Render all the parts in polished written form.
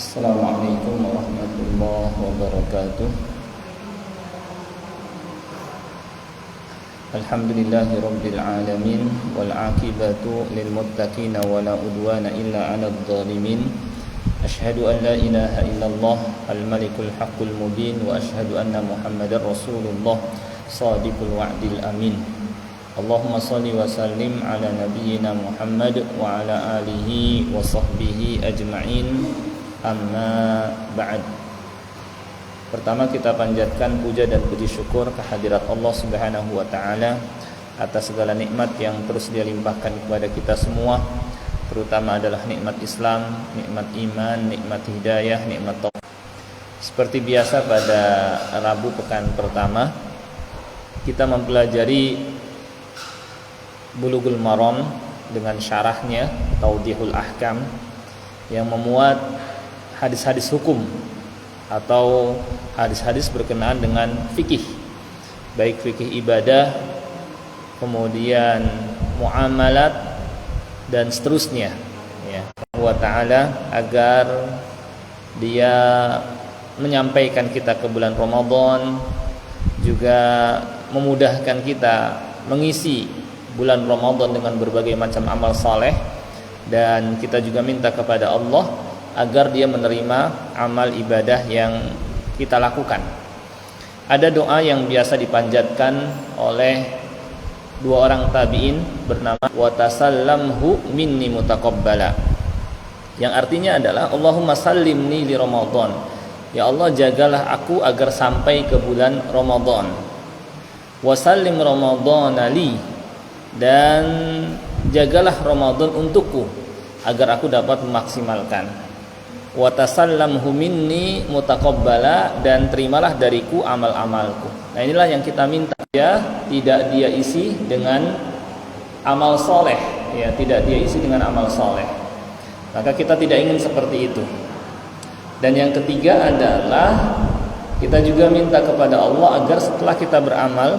Assalamualaikum warahmatullahi wabarakatuh. Alhamdulillahi rabbil alamin wal aqibatu lil muttaqin wa la udwana illa 'alal zalimin. Asyhadu an la ilaha illallah al malikul haqqul mubin wa asyhadu anna Muhammadar rasulullah shadiqul wa'dil amin. Allahumma salli wa sallim ala nabiyyina Muhammad wa ala alihi wa sahbihi ajma'in. Amma ba'd. Pertama kita panjatkan puja dan puji syukur kehadirat Allah Subhanahu wa taala atas segala nikmat yang terus Dia limpahkan kepada kita semua, terutama adalah nikmat Islam, nikmat iman, nikmat hidayah, nikmat taufik. Seperti biasa pada Rabu pekan pertama kita mempelajari Bulughul Maram dengan syarahnya Tawdihul Ahkam yang memuat hadis-hadis hukum atau hadis-hadis berkenaan dengan fikih, baik fikih ibadah, kemudian muamalat dan seterusnya, ya. Allah Ta'ala agar Dia menyampaikan kita ke bulan Ramadan, juga memudahkan kita mengisi bulan Ramadan dengan berbagai macam amal saleh, dan kita juga minta kepada Allah agar Dia menerima amal ibadah yang kita lakukan. Ada doa yang biasa dipanjatkan oleh dua orang tabi'in bernama wa tasallamhu minni mutaqabbala, yang artinya adalah Allahumma sallimni li Ramadan, ya Allah jagalah aku agar sampai ke bulan Ramadan. Wa sallim Ramadhana li, dan jagalah Ramadan untukku agar aku dapat memaksimalkan. Wa tasallamhu minni mutaqabbala, dan terimalah dariku amal-amalku. Nah, inilah yang kita minta, ya, tidak Dia isi dengan amal soleh, ya, tidak Dia isi dengan amal soleh. Maka kita tidak ingin seperti itu. Dan yang ketiga adalah kita juga minta kepada Allah agar setelah kita beramal,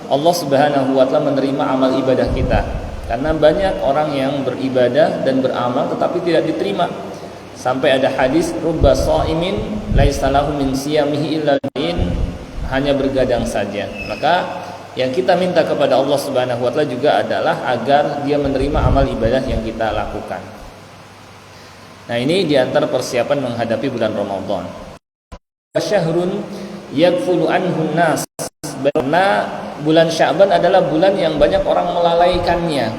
Allah Subhanahu wa taala menerima amal ibadah kita. Karena banyak orang yang beribadah dan beramal tetapi tidak diterima. Sampai ada hadis rubba shaimin laisa lahu min siyamihi illa in, hanya bergadang saja. Maka yang kita minta kepada Allah Subhanahu wa taala juga adalah agar Dia menerima amal ibadah yang kita lakukan. Nah, ini di antara persiapan menghadapi bulan Ramadan. Syahrun yakfulu anhun nas, karena bulan Sya'ban adalah bulan yang banyak orang melalaikannya,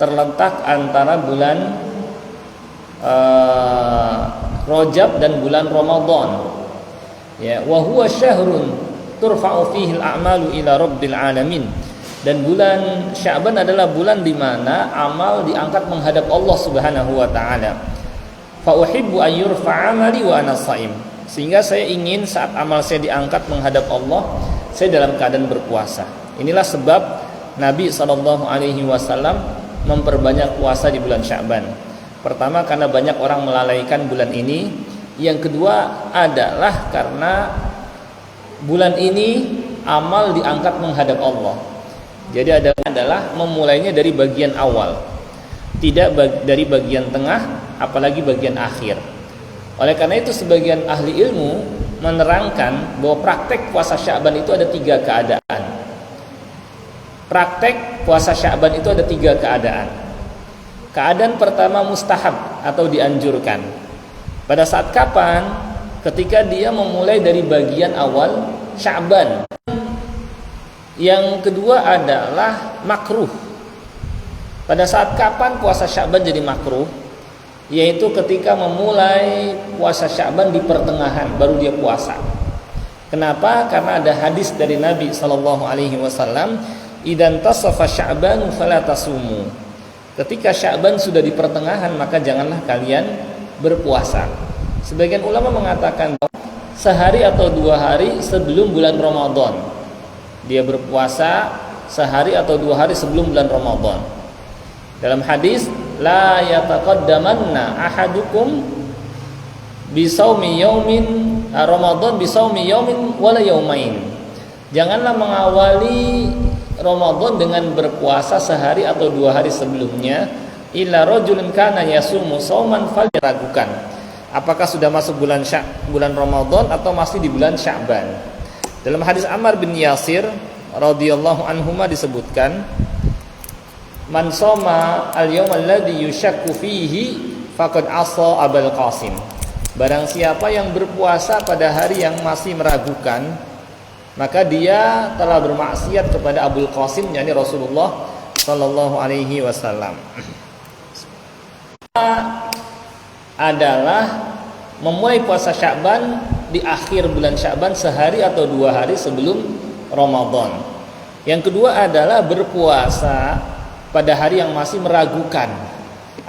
terletak antara bulan Rajab dan bulan Ramadan, ya. Wa huwa syahrun turfa'u fihi al-a'malu ila rabbil alamin, dan bulan Sya'ban adalah bulan di mana amal diangkat menghadap Allah Subhanahu wa taala. Fa uhibbu an yurfa'a amali wa ana shaim, sehingga saya ingin saat amal saya diangkat menghadap Allah, saya dalam keadaan berpuasa. Inilah sebab Nabi SAW memperbanyak puasa di bulan Sya'ban. Pertama, karena banyak orang melalaikan bulan ini. Yang kedua adalah karena bulan ini amal diangkat menghadap Allah. Jadi adalah memulainya dari bagian awal, tidak dari bagian tengah, apalagi bagian akhir. Oleh karena itu sebagian ahli ilmu menerangkan bahwa praktek puasa Sya'ban itu ada 3 keadaan. Praktek puasa Sya'ban itu ada 3 keadaan. Keadaan pertama mustahab atau dianjurkan. Pada saat kapan? Ketika dia memulai dari bagian awal Sya'ban. Yang kedua adalah makruh. Pada saat kapan puasa Sya'ban jadi makruh? Yaitu ketika memulai puasa Sya'ban di pertengahan baru dia puasa. Kenapa? Karena ada hadis dari Nabi SAW, idan tasafa Sya'ban fala tasumu. Ketika Sya'ban sudah di pertengahan, maka janganlah kalian berpuasa. Sebagian ulama mengatakan sehari atau 2 hari sebelum bulan Ramadan dia berpuasa, sehari atau 2 hari sebelum bulan Ramadan. Dalam hadis, la yataqaddamanna ahadukum bisaumi yaumin Ramadan bisaumi yaumin wala yaumain. Janganlah mengawali Ramadan dengan berpuasa sehari atau 2 hari sebelumnya, illa rajulun kana yasumu sauman falyaragukan, apakah sudah masuk bulan Ramadan atau masih di bulan Sya'ban. Dalam hadis Ammar bin Yasir radhiyallahu anhuma disebutkan, man shoma al-yawma alladhi yushakku fihi faqad asa Abul Qasim. Barang siapa yang berpuasa pada hari yang masih meragukan, maka dia telah bermaksiat kepada Abul Qasim, yakni Rasulullah sallallahu alaihi wasallam. Adalah memulai puasa Sya'ban di akhir bulan Sya'ban sehari atau 2 hari sebelum Ramadan. Yang kedua adalah berpuasa pada hari yang masih meragukan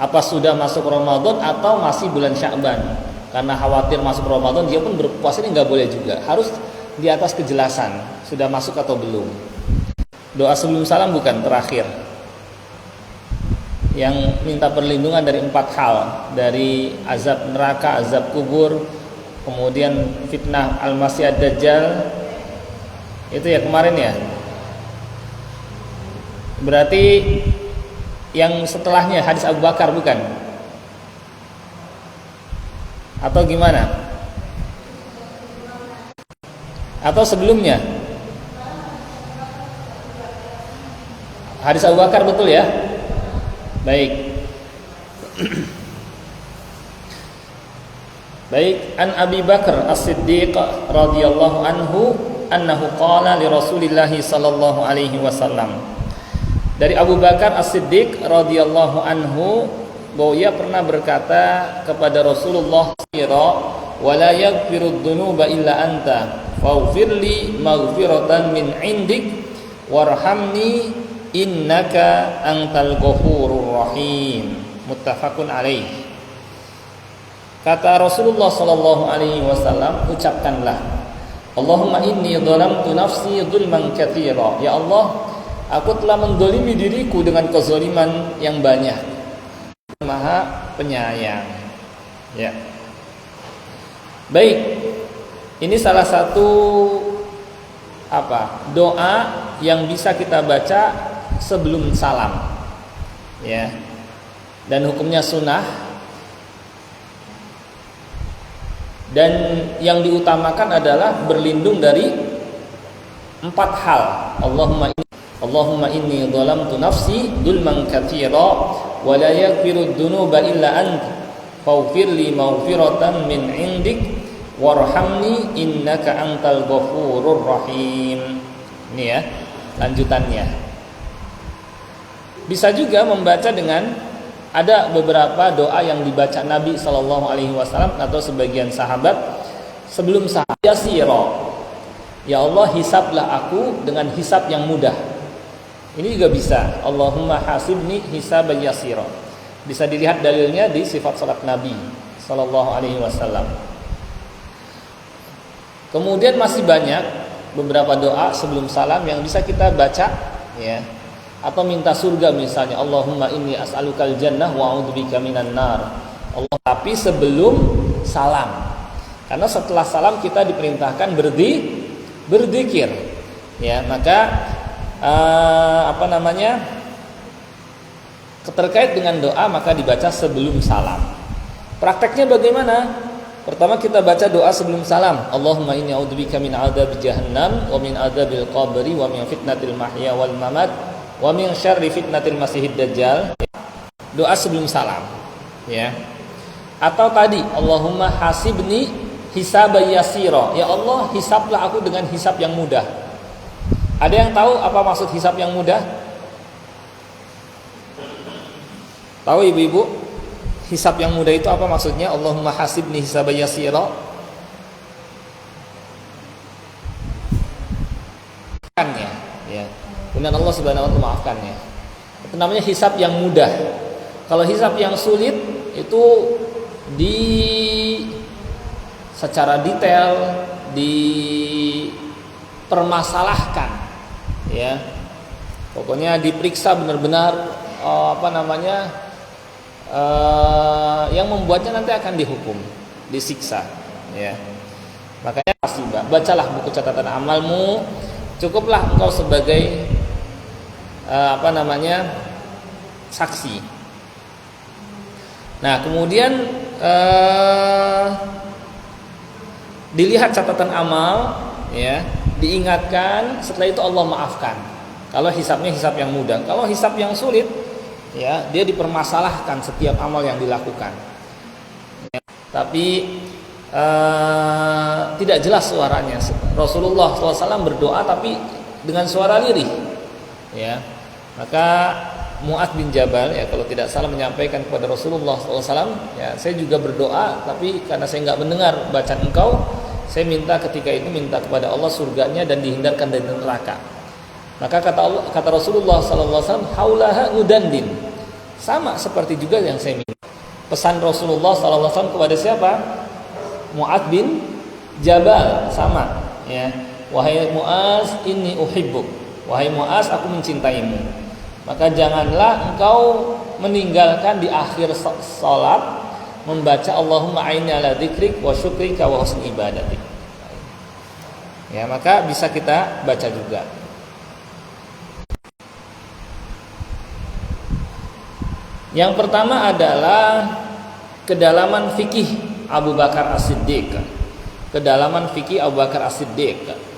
apa sudah masuk Ramadan atau masih bulan Sya'ban. Karena khawatir masuk Ramadan, dia pun berpuasa ini nggak boleh juga. Harus di atas kejelasan sudah masuk atau belum. Doa sebelum salam bukan terakhir, yang minta perlindungan dari 4 hal, dari azab neraka, azab kubur, kemudian fitnah al-masih ad-dajjal. Itu ya kemarin ya. Berarti yang setelahnya hadis Abu Bakar bukan? Atau gimana? Atau sebelumnya? Hadis Abu Bakar betul ya? Baik. Baik, an Abi Bakar As-Siddiq radhiyallahu anhu annahu qala li Rasulillah sallallahu alaihi wasallam. Dari Abu Bakar As-Siddiq radhiyallahu anhu bahwa ia pernah berkata kepada Rasulullah, wa la yaghfiru dzunuba illa anta faghfirli maghfiratan min indik warhamni innaka antal ghafurur rahim. Muttafaqun alaih. Kata Rasulullah sallallahu alaihi wasallam, ucapkanlah, Allahumma inni dhalamtu nafsi dzulman katsira. Ya Allah, aku telah mendolimi diriku dengan kezaliman yang banyak. Maha penyayang. Ya. Baik. Ini salah satu doa yang bisa kita baca sebelum salam. Ya. Dan hukumnya sunnah. Dan yang diutamakan adalah berlindung dari 4 hal. Allahumma inni dhalamtu nafsi dzulman katsira wa la yaghfiru dzunuba illa anta faghfirli maghfiratan min indik warhamni innaka antal ghafurur rahim. Ini ya lanjutannya. Bisa juga membaca dengan ada beberapa doa yang dibaca Nabi sallallahu alaihi wasallam atau sebagian sahabat sebelum sahabat. Yasira, ya Allah hisablah aku dengan hisab yang mudah. Ini juga bisa. Allahumma hasibni hisaban yasira. Bisa dilihat dalilnya di sifat salat Nabi sallallahu alaihi wasallam. Kemudian masih banyak beberapa doa sebelum salam yang bisa kita baca ya. Atau minta surga misalnya, Allahumma inni as'alukal jannah wa a'udzubika minan nar. Allah, tapi sebelum salam. Karena setelah salam kita diperintahkan berzikir. Ya, maka terkait dengan doa maka dibaca sebelum salam. Prakteknya bagaimana? Pertama kita baca doa sebelum salam. Allahumma inni a'udzubika min adzabi jahannam wa min adzabil qabri wa min fitnatil mahya wal mamat wa min syarri fitnatil masiihid dajjal. Doa sebelum salam, ya. Atau tadi Allahumma hasibni hisaban yasira. Ya Allah, hisablah aku dengan hisab yang mudah. Ada yang tahu apa maksud hisab yang mudah? Tahu ibu-ibu? Hisab yang mudah itu apa maksudnya? Allahumma hasibni hisaban yasira. Ya. Kemudian Allah Subhanahu wa taala maafkannya. Itu namanya hisab yang mudah. Kalau hisab yang sulit itu secara detail dipermasalahkan. Ya. Pokoknya diperiksa benar-benar yang membuatnya nanti akan dihukum, disiksa, ya. Makanya bacalah buku catatan amalmu. Cukuplah engkau sebagai saksi. Nah, kemudian dilihat catatan amal, ya, diingatkan, setelah itu Allah maafkan. Kalau hisabnya hisab yang mudah, kalau hisab yang sulit, ya, dia dipermasalahkan setiap amal yang dilakukan. Ya, tapi tidak jelas suaranya. Rasulullah SAW berdoa tapi dengan suara lirih, ya. Maka Mu'adz bin Jabal, ya, kalau tidak salah menyampaikan kepada Rasulullah SAW, ya, saya juga berdoa, tapi karena saya nggak mendengar bacaan engkau, saya minta ketika itu minta kepada Allah surganya dan dihindarkan dari neraka. Maka kata Rasulullah SAW, haulaha udandin, sama seperti juga yang saya minta. Pesan Rasulullah SAW kepada siapa? Mu'adz bin Jabal, sama, ya. Wahai Mu'adz, inni uhibbuk. Wahai Mu'adz, aku mencintaimu. Maka janganlah engkau meninggalkan di akhir salat membaca Allahumma a'inni ala dzikrik wa syukrika wa husni ibadatik. Ya, maka bisa kita baca juga. Yang pertama adalah kedalaman fikih Abu Bakar As-Siddiq. Kedalaman fikih Abu Bakar As-Siddiq.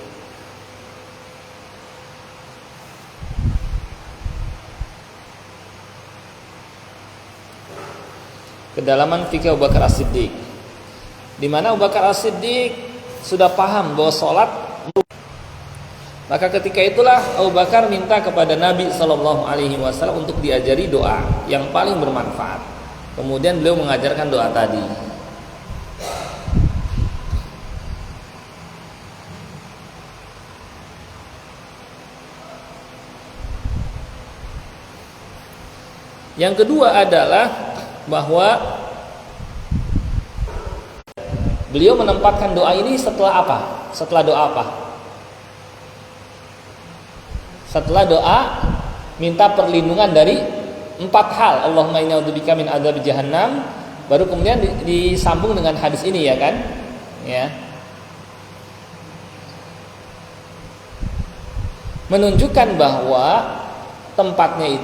Kedalaman fikih Abu Bakar As-Siddiq, di mana Abu Bakar As-Siddiq sudah paham bahwa sholat, maka ketika itulah Abu Bakar minta kepada Nabi SAW untuk diajari doa yang paling bermanfaat. Kemudian beliau mengajarkan doa tadi. Yang kedua adalah bahwa beliau menempatkan doa ini setelah apa? Setelah doa apa? Setelah doa minta perlindungan dari 4 hal. Allahumma inni a'udzubika min adzabi jahannam. Baru kemudian disambung dengan hadis ini, ya kan? Ya. Menunjukkan bahwa tempatnya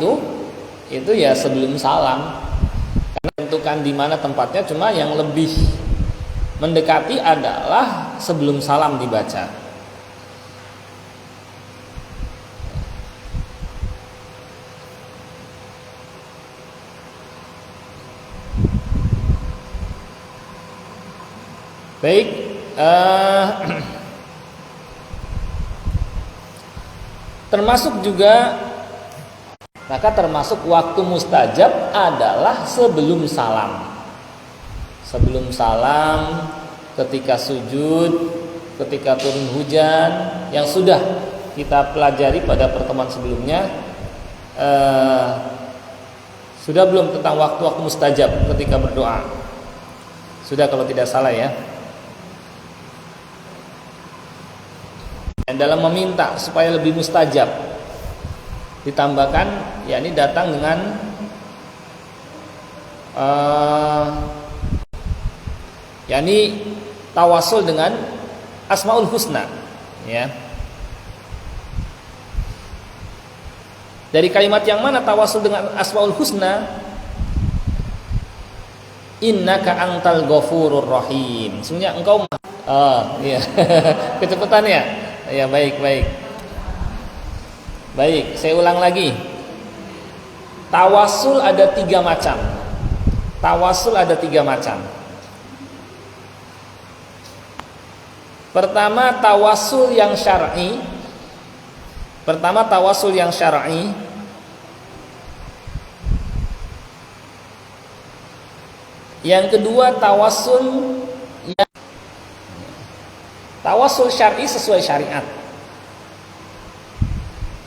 itu ya sebelum salam. Karena tentukan di mana tempatnya, cuma yang lebih mendekati adalah sebelum salam dibaca. Baik, termasuk juga, maka termasuk waktu mustajab adalah sebelum salam. Sebelum salam, ketika sujud, ketika turun hujan, yang sudah kita pelajari pada pertemuan sebelumnya. Sudah belum tentang waktu-waktu mustajab ketika berdoa? Sudah kalau tidak salah, ya. Dan dalam meminta supaya lebih mustajab ditambahkan, yakni datang dengan yakni tawasul dengan Asmaul Husna, ya. Dari kalimat yang mana tawasul dengan Asmaul Husna? Innaka antal ghafurur rahim. Sebenarnya engkau iya. Kecepatan ya? Ya, baik. Baik, saya ulang lagi. Tawasul ada 3 macam. Tawasul ada 3 macam. Pertama, tawasul yang syar'i. Yang kedua, tawasul syar'i sesuai syariat.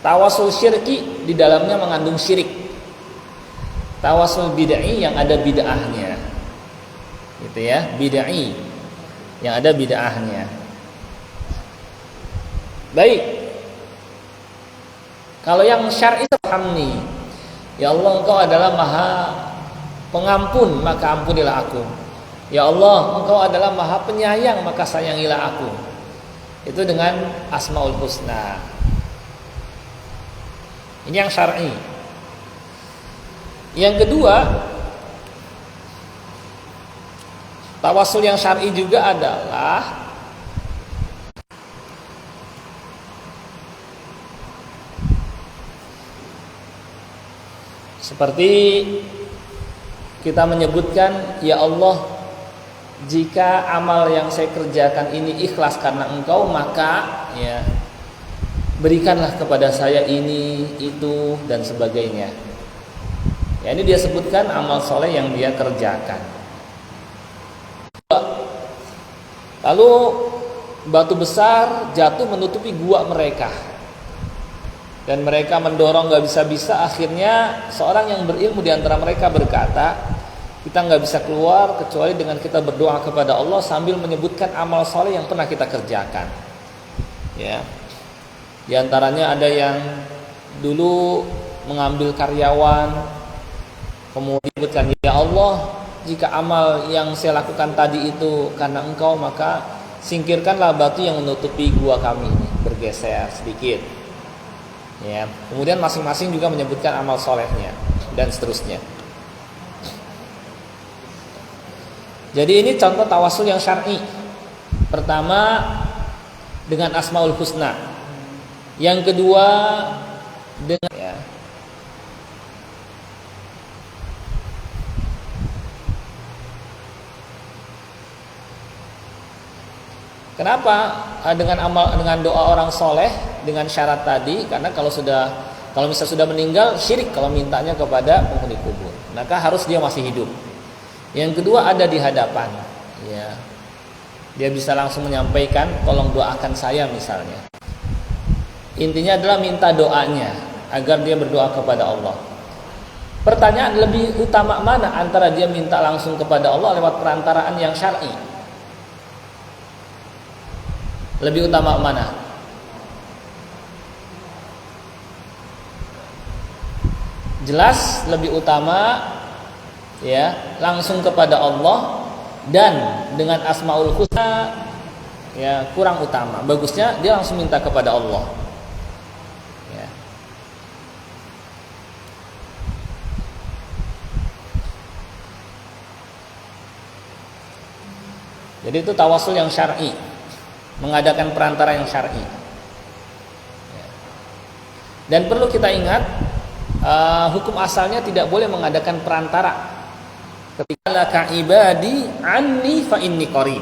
Tawasul syirki di dalamnya mengandung syirik. Tawasul bid'i yang ada bid'ahnya. Gitu ya, bid'i yang ada bid'ahnya. Baik. Kalau yang syar'i, hamni, ya Allah, engkau adalah maha pengampun, maka ampunilah aku. Ya Allah, engkau adalah maha penyayang, maka sayangilah aku. Itu dengan Asmaul Husna. Ini yang syar'i. Yang kedua, Tawasul yang syar'i juga adalah seperti kita menyebutkan, ya Allah, jika amal yang saya kerjakan ini ikhlas karena Engkau, maka ya berikanlah kepada saya ini, itu, dan sebagainya. Ya, ini dia sebutkan amal soleh yang dia kerjakan. Lalu batu besar jatuh menutupi gua mereka, dan mereka mendorong gak bisa-bisa. Akhirnya seorang yang berilmu di antara mereka berkata, kita gak bisa keluar kecuali dengan kita berdoa kepada Allah sambil menyebutkan amal soleh yang pernah kita kerjakan. Ya, di antaranya ada yang dulu mengambil karyawan, kemudian menyebutkan, ya Allah, jika amal yang saya lakukan tadi itu karena Engkau, maka singkirkanlah batu yang menutupi gua kami ini, bergeser sedikit. Ya, kemudian masing-masing juga menyebutkan amal solehnya dan seterusnya. Jadi ini contoh tawasul yang syar'i. Pertama dengan Asmaul Husna. Yang kedua dengan ya. Kenapa dengan doa orang soleh dengan syarat tadi? Karena kalau misalnya sudah meninggal, syirik kalau mintanya kepada penghuni kubur. Maka harus dia masih hidup. Yang kedua ada di hadapan. Ya, dia bisa langsung menyampaikan, tolong doakan saya misalnya. Intinya adalah minta doanya agar dia berdoa kepada Allah. Pertanyaan, lebih utama mana antara dia minta langsung kepada Allah lewat perantaraan yang syar'i? Lebih utama mana? Jelas lebih utama ya langsung kepada Allah, dan dengan Asmaul Husna ya kurang utama. Bagusnya dia langsung minta kepada Allah. Ya. Jadi itu tawasul yang syar'i, mengadakan perantara yang syar'i. Dan perlu kita ingat, hukum asalnya tidak boleh mengadakan perantara. Ketika laka ibadi anni fa inni qarib.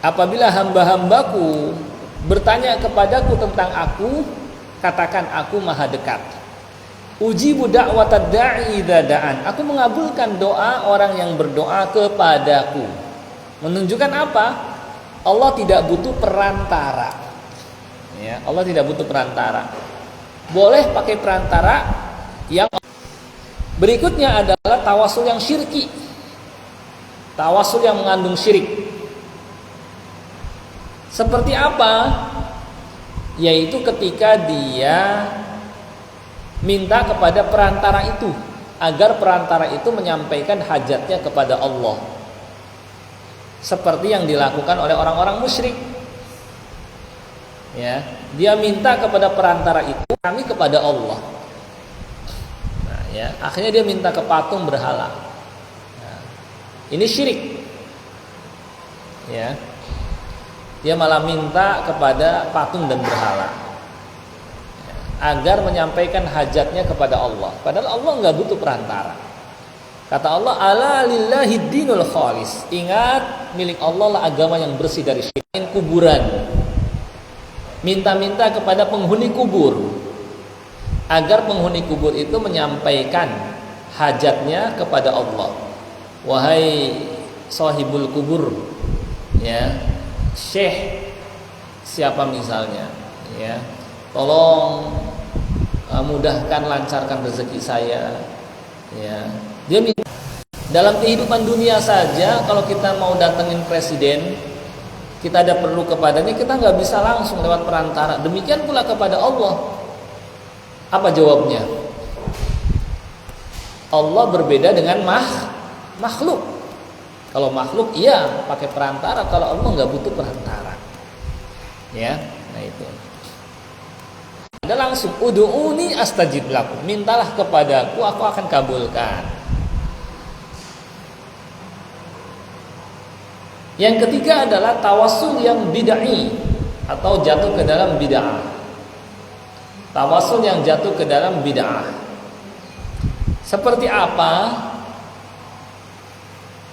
Apabila hamba-hambaku bertanya kepadaku tentang aku, katakan aku maha dekat. Ujibu da'watad da'i idza da'an. Aku mengabulkan doa orang yang berdoa kepadaku. Menunjukkan apa? Allah tidak butuh perantara. Ya, Allah tidak butuh perantara. Boleh pakai perantara yang berikutnya adalah tawasul yang syirki. Tawasul yang mengandung syirik. Seperti apa? Yaitu ketika dia minta kepada perantara itu agar perantara itu menyampaikan hajatnya kepada Allah. Seperti yang dilakukan oleh orang-orang musyrik. Ya, dia minta kepada perantara itu, kami kepada Allah. Nah, ya, akhirnya dia minta ke patung berhala. Nah, ini syirik. Ya. Dia malah minta kepada patung dan berhala. Ya, agar menyampaikan hajatnya kepada Allah. Padahal Allah enggak butuh perantara. Kata Allah, ala lillahi dinul khalis. Ingat, milik Allah lah agama yang bersih dari syirik. Kuburan. Minta-minta kepada penghuni kubur agar penghuni kubur itu menyampaikan hajatnya kepada Allah. Wahai sahibul kubur, ya, syekh siapa misalnya, ya, tolong mudahkan, lancarkan rezeki saya. Ya, dia minta. Dalam kehidupan dunia saja, kalau kita mau datengin presiden, kita ada perlu kepadanya, kita nggak bisa langsung lewat perantara. Demikian pula kepada Allah. Apa jawabnya? Allah berbeda dengan makhluk. Kalau makhluk iya pakai perantara, kalau Allah nggak butuh perantara. Ya, nah itu. Ada langsung, ud'uni astajib lakum. Mintalah kepadaku, aku akan kabulkan. Yang ketiga adalah tawassul yang bid'ah atau jatuh ke dalam bid'ah. Tawassul yang jatuh ke dalam bid'ah. Seperti apa?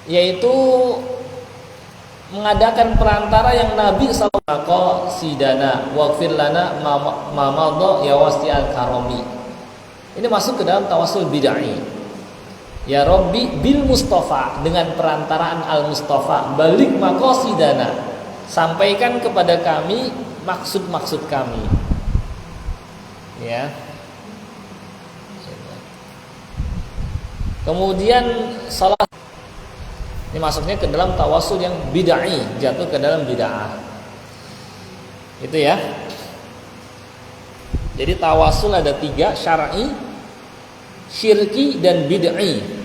Yaitu mengadakan perantara yang Nabi sallallahu sidana waghfir lana ma madha ya wasi'al karami. Ini masuk ke dalam tawassul bid'ah. Ya Rabbi bil Mustafa, dengan perantaraan Al Mustafa, balik maqasidana, sampaikan kepada kami maksud-maksud kami. Ya. Kemudian salat, ini masuknya ke dalam tawassul yang bid'ah, jatuh ke dalam bid'ah. Itu ya. Jadi tawassul ada 3, syar'i, syirki, dan bid'i.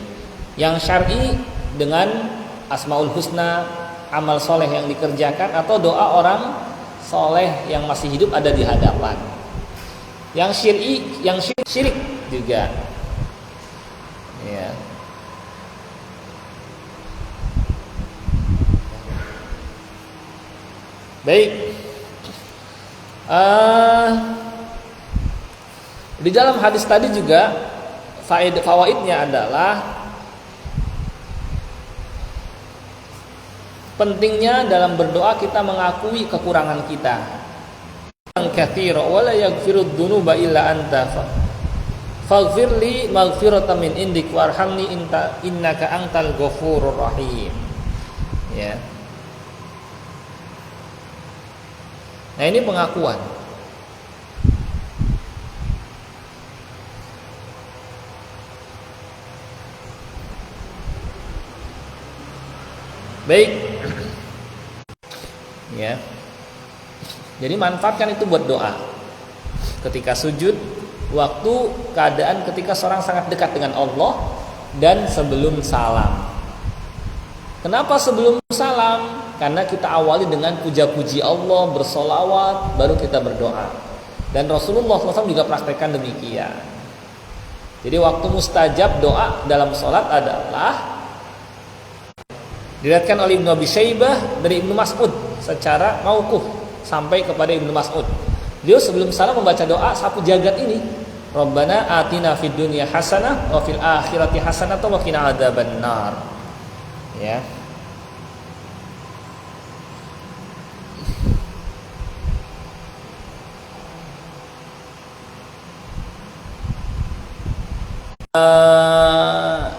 Yang syar'i dengan asmaul husna, amal soleh yang dikerjakan, atau doa orang soleh yang masih hidup ada di hadapan. Yang syir'i, yang syirik juga. Ya. Baik. Di dalam hadis tadi juga fawaidnya adalah pentingnya dalam berdoa kita mengakui kekurangan kita. Katsira wa la yaghfirud dzunuba illa anta. Faghfirli maghfiratan min indik warhamni innaka antal ghafurur rahim. Ya. Nah, ini pengakuan. Baik. Ya. Jadi manfaatkan itu buat doa. Ketika sujud, waktu keadaan ketika seorang sangat dekat dengan Allah, dan sebelum salam. Kenapa sebelum salam? Karena kita awali dengan puja-puji Allah, bersolawat, baru kita berdoa. Dan Rasulullah SAW juga praktekkan demikian. Jadi waktu mustajab doa dalam sholat adalah diriwayatkan oleh Ibnu Abi Syaibah dari Ibnu Mas'ud secara mauquf sampai kepada Ibnu Mas'ud. Beliau sebelum salam membaca doa sapu jagat ini, Rabbana atina fid dunya hasanah wa fil akhirati hasanah wa qina adzabannar. Ya.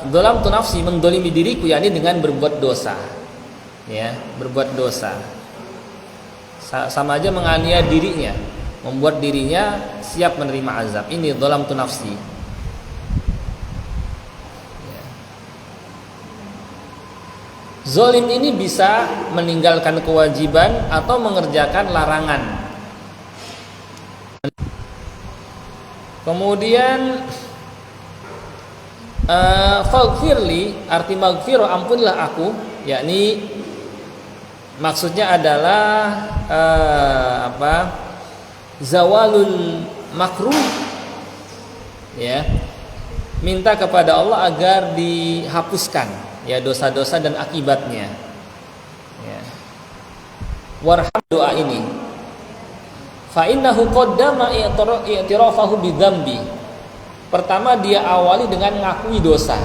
Dolam tu nafsi, mendolimi diriku, yakni dengan berbuat dosa. Ya, berbuat dosa. Sama aja menganiaya dirinya, membuat dirinya siap menerima azab. Ini dolam tu nafsi. Ya. Zolim ini bisa meninggalkan kewajiban atau mengerjakan larangan. Kemudian faghfirli, arti maghfir, ampunilah aku, yakni maksudnya adalah zawalul makruh, ya, minta kepada Allah agar dihapuskan ya dosa-dosa dan akibatnya, ya. Warham, doa ini fa innahu qaddama i'tirafahu bidzambi. Pertama dia awali dengan mengakui dosa.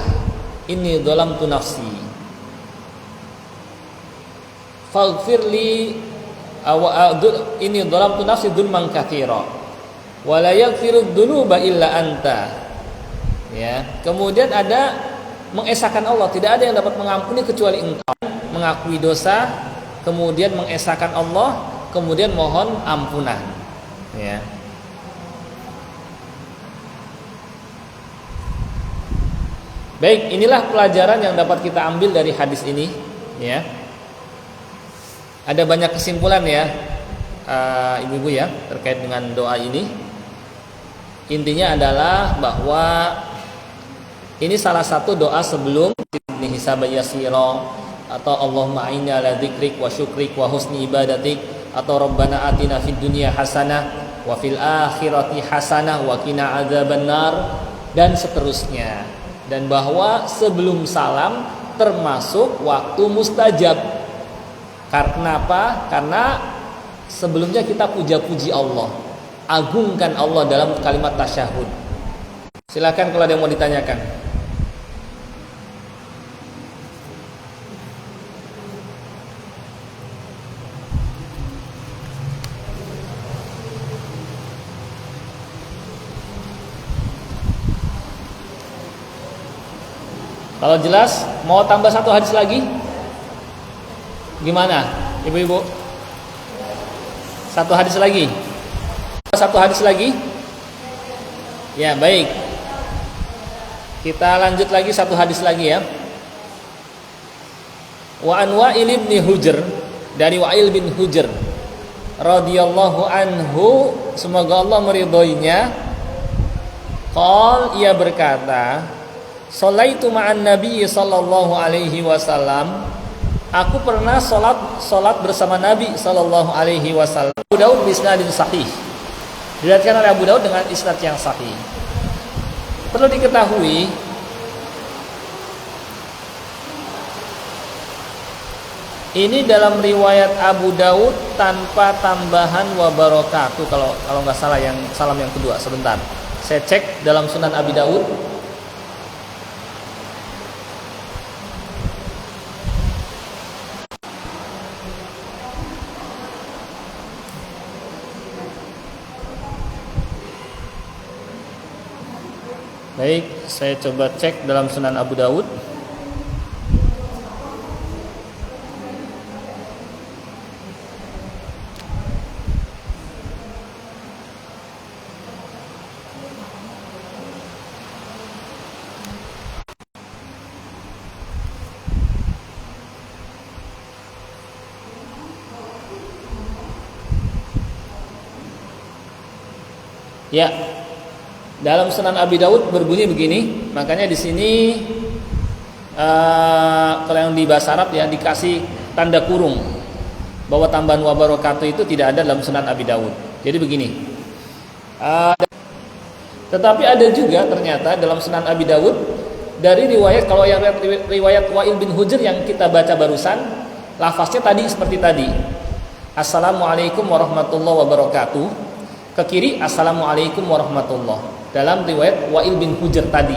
Ini dzalamtu nafsi. Faghfirli ini dzalamtu nafsi dzulman katsira. Wa la yaghfiru dzunuba illa anta. Ya, kemudian ada mengesahkan Allah, tidak ada yang dapat mengampuni kecuali Engkau. Mengakui dosa, kemudian mengesahkan Allah, kemudian mohon ampunan. Ya. Baik, inilah pelajaran yang dapat kita ambil dari hadis ini, ya. Ada banyak kesimpulan ya, ibu-ibu ya, terkait dengan doa ini. Intinya adalah bahwa ini salah satu doa sebelum hisab yasira, atau Allahumma a'inni ala dzikrik wa syukrik wa husni ibadatik, atau Rabbana atina fid dunya hasanah wa fil akhirati hasanah wa qina adzabannar, dan seterusnya. Dan bahwa sebelum salam termasuk waktu mustajab. Karena apa? Karena sebelumnya kita puja-puji Allah, agungkan Allah dalam kalimat tasyahud. Silakan kalau ada yang mau ditanyakan. Kalau jelas, mau tambah satu hadis lagi? Gimana, ibu-ibu? Satu hadis lagi? Satu hadis lagi? Ya, baik. Kita lanjut lagi satu hadis lagi ya. Wa an Wa'il bin Hujr, dari Wa'il bin Hujr radhiyallahu anhu, semoga Allah meridhoinya. Qal, ia berkata, sholaitu ma'an Nabi sallallahu alaihi wasallam. Aku pernah salat bersama Nabi sallallahu alaihi wasallam. Abu Daud bisnadin sahih. Diriwayatkan oleh Abu Daud dengan isnad yang sahih. Perlu diketahui, ini dalam riwayat Abu Daud tanpa tambahan wa barakatuh, kalau nggak salah, yang salam yang kedua. Sebentar, saya cek dalam Sunan Abi Daud. Baik, saya coba cek dalam Sunan Abu Daud. Ya, dalam Sunan Abi Daud berbunyi begini. Makanya di sini kalau yang di bahasa Arab ya dikasih tanda kurung bahwa tambahan wa barakatuh itu tidak ada dalam Sunan Abi Daud. Jadi begini. Tetapi ada juga ternyata dalam Sunan Abi Daud dari riwayat, kalau yang riwayat Wa'il bin Hujr yang kita baca barusan, lafaznya tadi seperti tadi. Assalamualaikum warahmatullahi wabarakatuh. Ke kiri assalamualaikum warahmatullahi, dalam riwayat Wa'il bin Hujr tadi.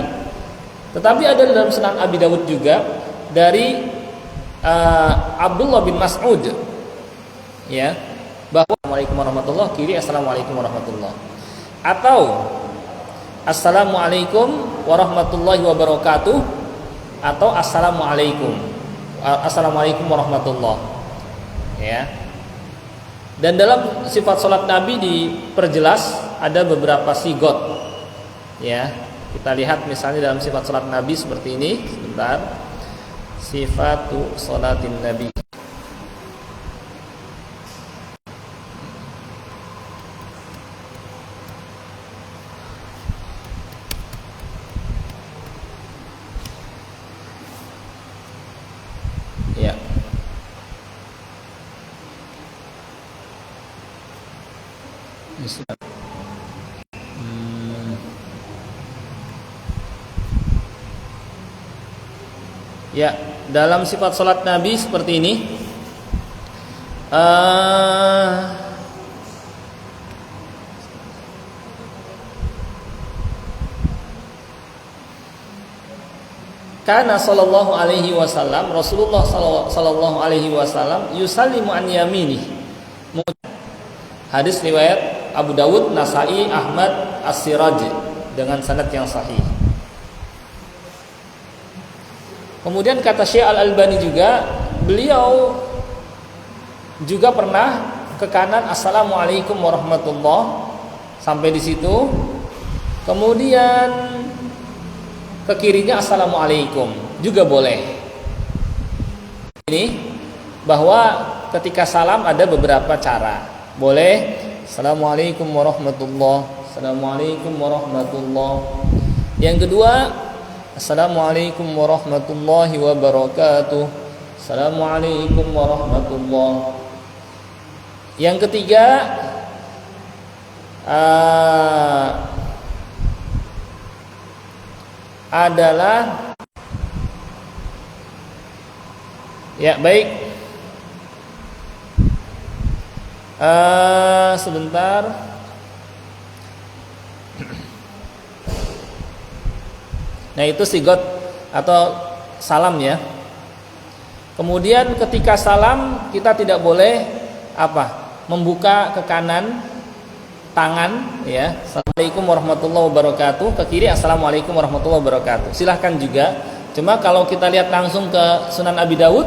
Tetapi ada dalam Sunan Abi Dawud juga dari Abdullah bin Mas'ud, ya, bahwa assalamualaikum warahmatullahi, kiri assalamualaikum warahmatullahi, atau assalamualaikum warahmatullahi wabarakatuh, atau assalamualaikum warahmatullahi, ya. Dan dalam sifat sholat Nabi diperjelas ada beberapa sigot, ya. Kita lihat misalnya dalam sifat sholat Nabi seperti ini. Sebentar, sifatu sholatin Nabi. Ya. Ya, dalam sifat sholat Nabi seperti ini. Karena sallallahu alaihi wasallam, Rasulullah sallallahu alaihi wasallam yusallimu an yaminih. Hadis riwayat Abu Dawud, Nasai, Ahmad, As-Siraj dengan sanad yang sahih. Kemudian kata Syekh Al-Albani juga, beliau juga pernah ke kanan assalamualaikum warahmatullahi, sampai di situ. Kemudian ke kirinya assalamualaikum juga boleh. Ini bahwa ketika salam ada beberapa cara. Boleh assalamualaikum warahmatullahi, assalamualaikum warahmatullahi. Yang kedua, assalamualaikum warahmatullahi wabarakatuh, assalamualaikum warahmatullahi. Yang ketiga, adalah, ya baik, Sebentar. Nah, itu sigot atau salam ya. Kemudian ketika salam kita tidak boleh membuka ke kanan tangan ya. Assalamualaikum warahmatullahi wabarakatuh. Ke kiri assalamualaikum warahmatullahi wabarakatuh. Silahkan juga. Cuma kalau kita lihat langsung ke Sunan Abi Dawud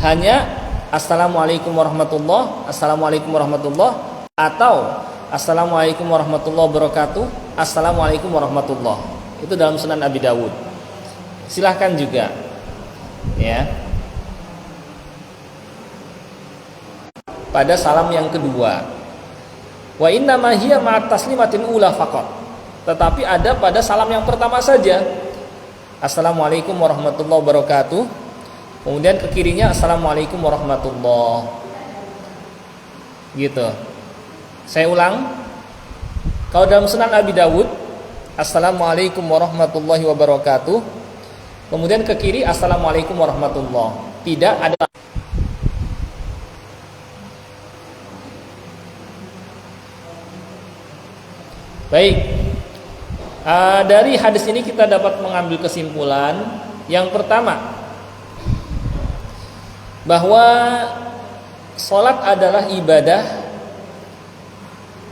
hanya assalamualaikum warahmatullahi, assalamualaikum warahmatullahi, atau assalamualaikum warahmatullahi wabarakatuh, assalamualaikum warahmatullahi. Itu dalam Sunan Abi Dawud. Silahkan juga ya. Pada salam yang kedua, wa inna ma hiya ma'at taslimatin ula faqat. Tetapi ada pada salam yang pertama saja. Assalamualaikum warahmatullahi wabarakatuh. Kemudian ke kirinya assalamualaikum warahmatullahi. Gitu. Saya ulang. Kalau dalam Sunan Abi Dawud assalamualaikum warahmatullahi wabarakatuh. Kemudian ke kiri assalamualaikum warahmatullahi. Tidak ada. Baik. Dari hadis ini kita dapat mengambil kesimpulan yang pertama, bahwa salat adalah ibadah.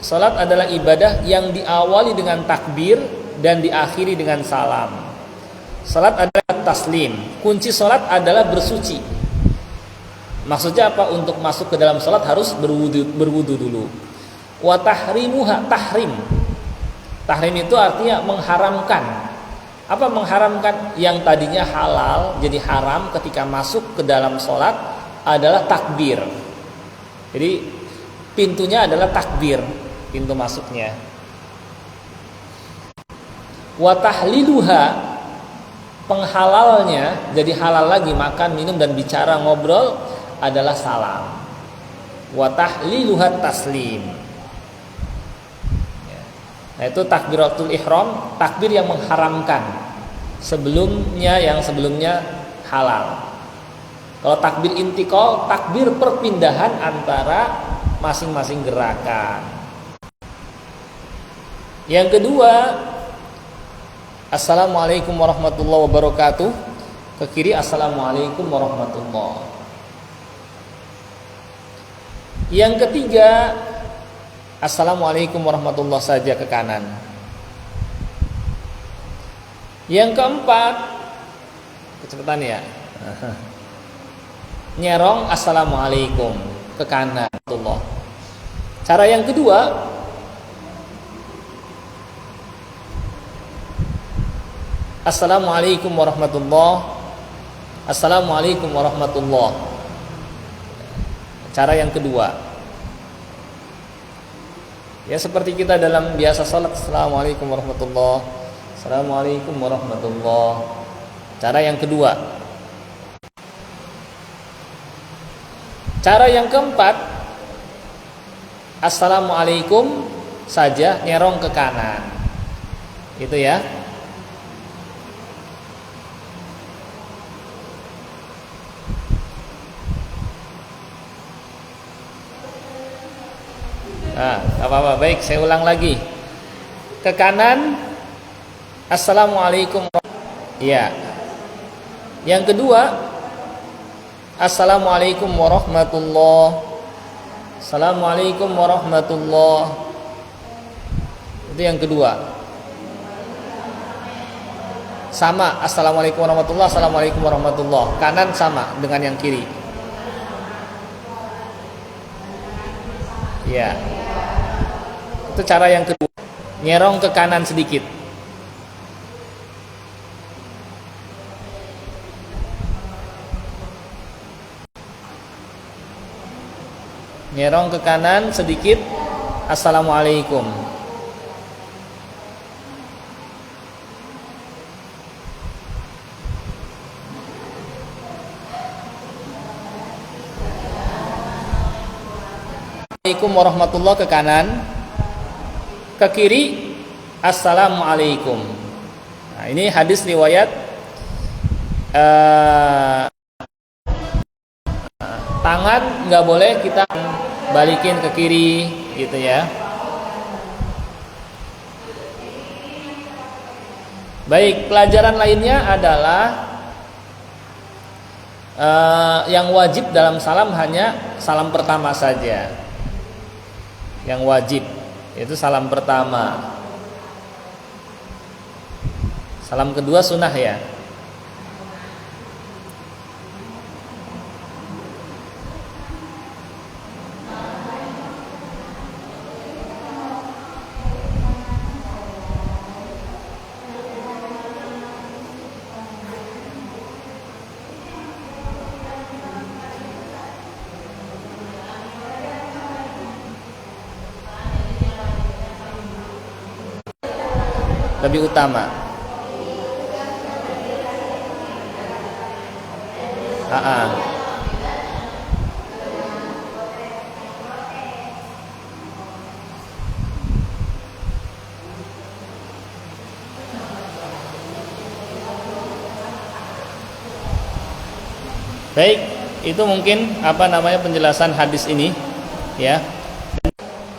Salat adalah ibadah yang diawali dengan takbir dan diakhiri dengan salam. Salat adalah taslim. Kunci salat adalah bersuci. Maksudnya apa? Untuk masuk ke dalam salat harus berwudu dulu. Wa tahrimuha, tahrim. Tahrim itu artinya mengharamkan. Apa mengharamkan? Yang tadinya halal jadi haram ketika masuk ke dalam sholat adalah takbir. Jadi pintunya adalah takbir, pintu masuknya. Wa tahliluha, penghalalnya jadi halal lagi, makan, minum dan bicara, ngobrol adalah salam. Wa tahliluha taslim. Nah, itu takbiratul ihram, takbir yang mengharamkan yang sebelumnya halal. Kalau takbir intiqal, takbir perpindahan antara masing-masing gerakan. Yang kedua, assalamualaikum warahmatullahi wabarakatuh. Ke kiri assalamualaikum warahmatullahi. Yang ketiga, assalamualaikum warahmatullahi saja ke kanan. Yang keempat, kecepatan ya. Nyerong assalamualaikum ke kanan. Cara yang kedua, assalamualaikum warahmatullahi, assalamualaikum warahmatullahi. Cara yang kedua, ya seperti kita dalam biasa salat, assalamualaikum warahmatullahi, assalamualaikum warahmatullahi. Cara yang kedua. Cara yang keempat, assalamualaikum saja nyerong ke kanan. Itu ya. Nah, apa-apa. Baik, saya ulang lagi. Ke kanan, assalamualaikum. Ya. Yang kedua, assalamualaikum warahmatullahi. Assalamualaikum warahmatullahi. Itu yang kedua. Sama, assalamualaikum warahmatullahi, assalamualaikum warahmatullahi. Kanan sama dengan yang kiri. Ya. Itu cara yang kedua. Nyerong ke kanan sedikit. Nyerong ke kanan sedikit. Assalamualaikum. Assalamualaikum warahmatullahi ke kanan. Ke kiri assalamualaikum. Nah, ini hadis riwayat tangan nggak boleh kita balikin ke kiri gitu ya. Baik, pelajaran lainnya adalah yang wajib dalam salam hanya salam pertama saja. Yang wajib itu salam pertama. Salam kedua sunnah ya. Lebih utama. Baik, itu mungkin penjelasan hadis ini ya.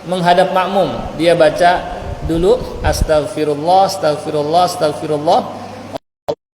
Menghadap makmum, dia baca dulu astagfirullah, astagfirullah, astagfirullah.